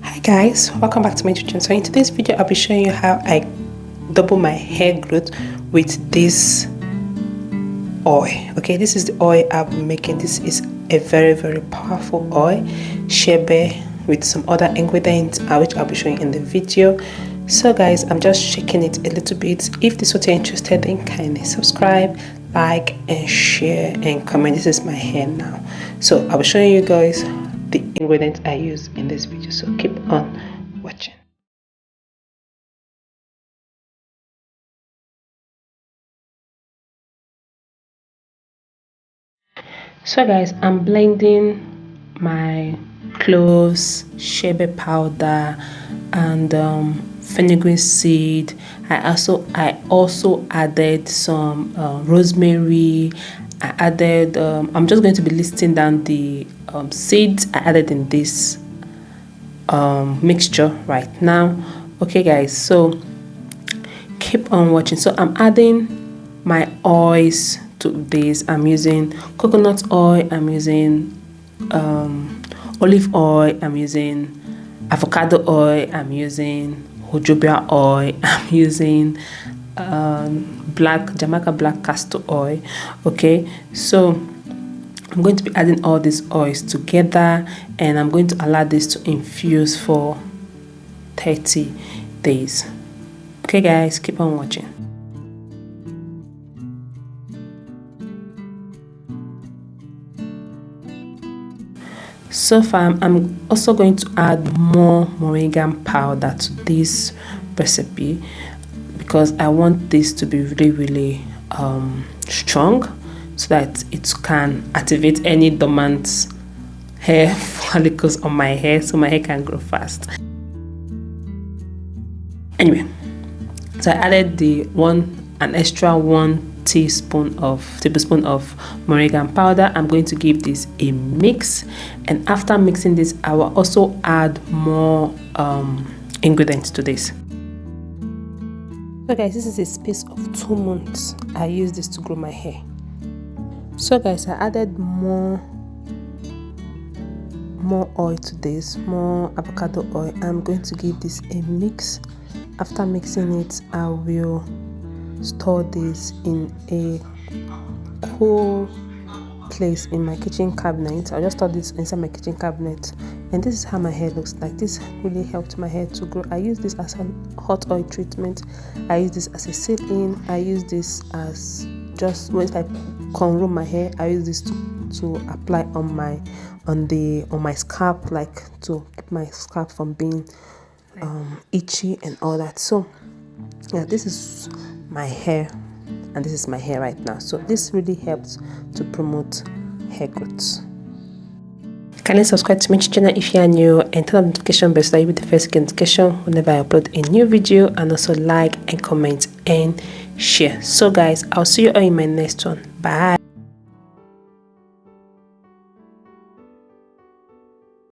Hi guys, welcome back to my channel. So in today's video I'll be showing you how I double my hair growth with this oil. Okay, this is the oil I'll be making. This is a very powerful oil, shebe, with some other ingredients which I'll be showing in the video. So guys, I'm just shaking it a little bit. If this is what you're interested in, kindly subscribe, like and share and comment. This is my hair now, so I'll be showing you guys the ingredients I use in this video, so keep on watching. So guys, I'm blending my cloves, shebe powder, and fenugreek seed. I also added some rosemary. I added I'm just going to be listing down the seeds I added in this mixture right now. Okay guys, so keep on watching. So I'm adding my oils to this. I'm using coconut oil, I'm using olive oil, I'm using avocado oil, I'm using jojoba oil, I'm using Jamaica black castor oil. Okay, so I'm going to be adding all these oils together and I'm going to allow this to infuse for 30 days. Okay guys, keep on watching. So far I'm also going to add more moringa powder to this recipe because I want this to be really strong, so that it can activate any dormant hair follicles on my hair, so my hair can grow fast. Anyway, so I added an extra 1 tablespoon of moringa powder. I'm going to give this a mix, and after mixing this I will also add more ingredients to this. So guys, this is a space of 2 months I use this to grow my hair. So guys, I added more oil to this, more avocado oil. I'm going to give this a mix. After mixing it, I will store this in a cool place in my kitchen cabinet. I'll just store this inside my kitchen cabinet, and this is how my hair looks like. This really helped my hair to grow. I use this as a hot oil treatment, I use this as a sit-in, I use this as just when I comb my hair, I use this to apply on my scalp, like to keep my scalp from being itchy and all that. So yeah, this is my hair and this is my hair right now. So this really helps to promote hair growth. Kindly subscribe to my channel if you are new and turn on the notification bell so that you'll be the first to get notification whenever I upload a new video, and also like and comment and share. So guys, I'll see you all in my next one. Bye.